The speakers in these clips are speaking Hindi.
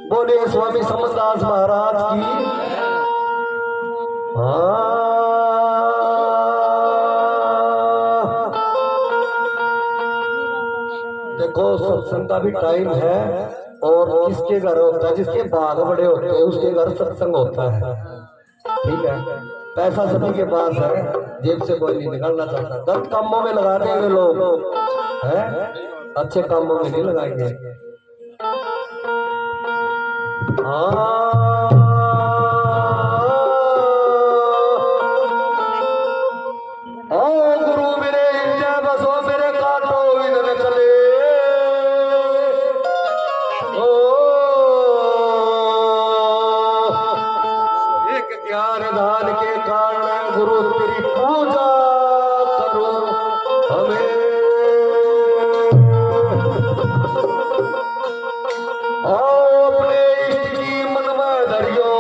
बोले स्वामी समरदास महाराज की। देखो सत्संग का भी टाइम है और किसके घर होता है, जिसके बाग बड़े होते हैं उसके घर सत्संग होता है। ठीक है, पैसा सभी के पास है, जेब से कोई नहीं निकालना चाहता। गलत कामों में लगा देंगे लोग, हैं अच्छे कामों में नहीं लगाएंगे। गुरु मेरे इंजा बसो मेरे काटो इधर चले। ओ एक ज्ञान दान के कारण गुरु तेरी पूजा करो। हमें अपने इष्ट की मन में धरियो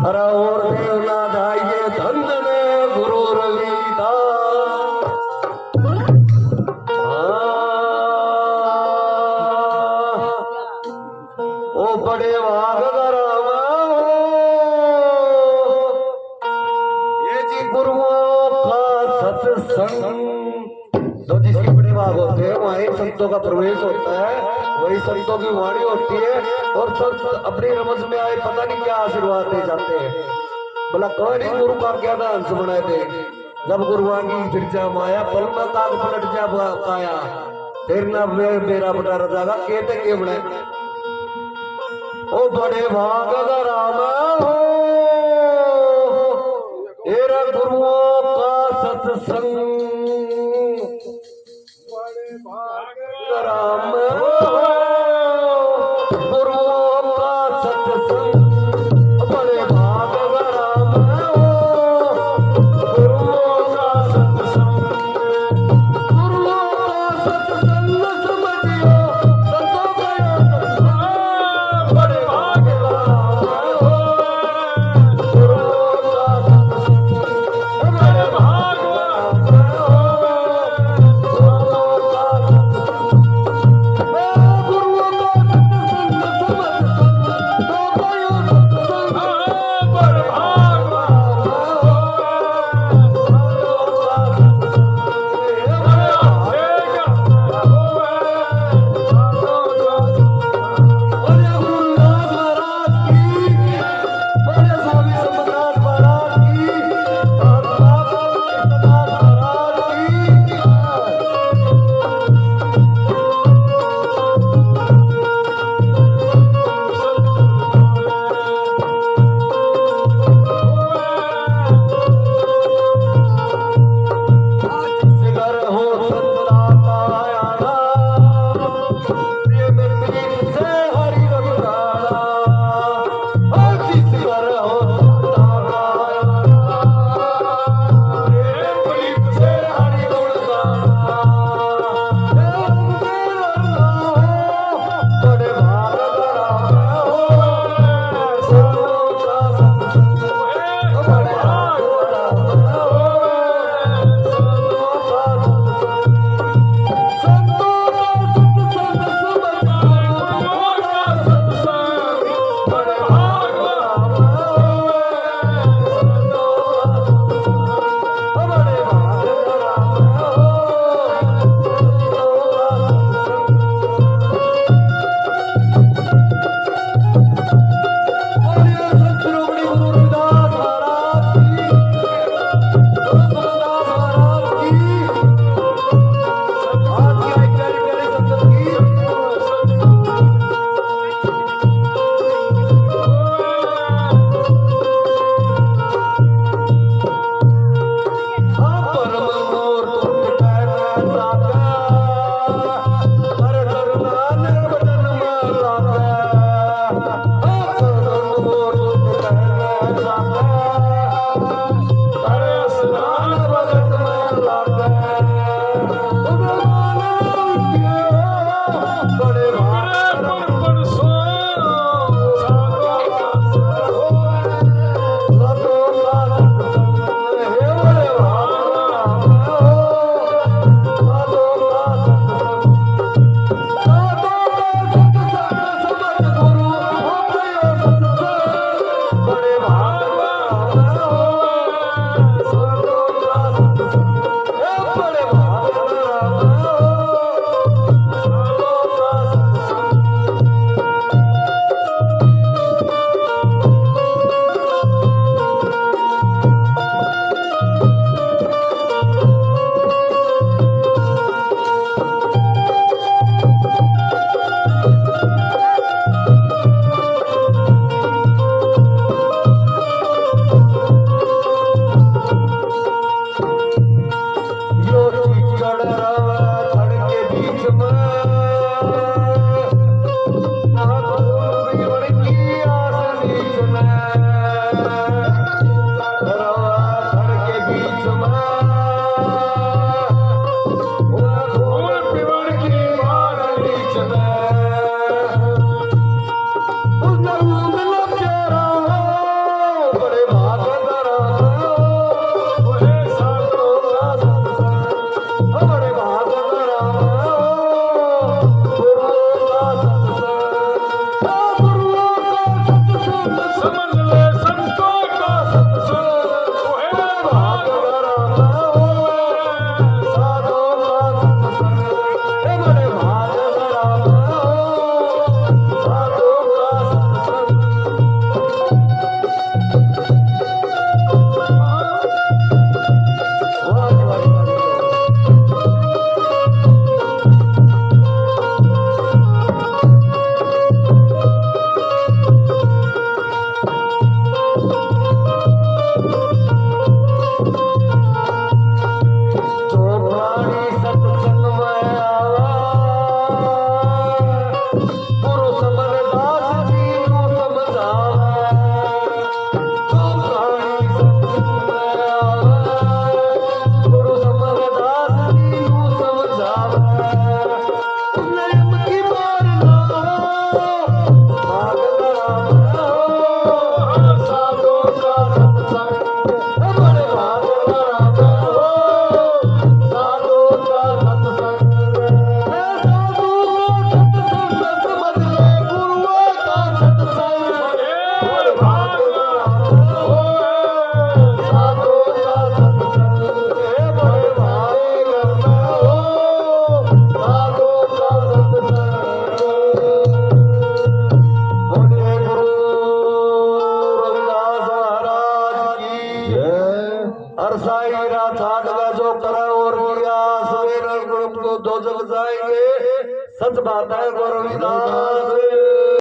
हरा और देवना धाइये धंधन गुरु रविदास ओ बड़े वाग ये जी गुरुओं का सत्संग तो जिसके बड़े भाग होते हैं वहीं संतों का प्रवेश होता है, वही संतों की वाणी होती है और संत अपनी रमज में आए पता नहीं क्या आशीर्वाद दे जाते हैं। बोला कौन गुरु का क्या डांस बनाए थे जब गुरुवांगी फिर जा माया पल में काग पलट जा काया फिर ना मेरा बटा रजागा केते के बने ओ बड़े भाग राम हो तेरा गुरुओं का सत्संग बड़े भाग राम हो गुरुओं का सत्संग बड़े भाग राम हो गुरुओं का सत्संग समझियो संतों का सत्संग बड़े भाग राम हो गुरुओं का सत्संग बड़े भाग राम हो हर साईरा छाट का जो करे और किया सवेरे ग्रुप को दो जग जाएंगे। सच बात है गोरविदास।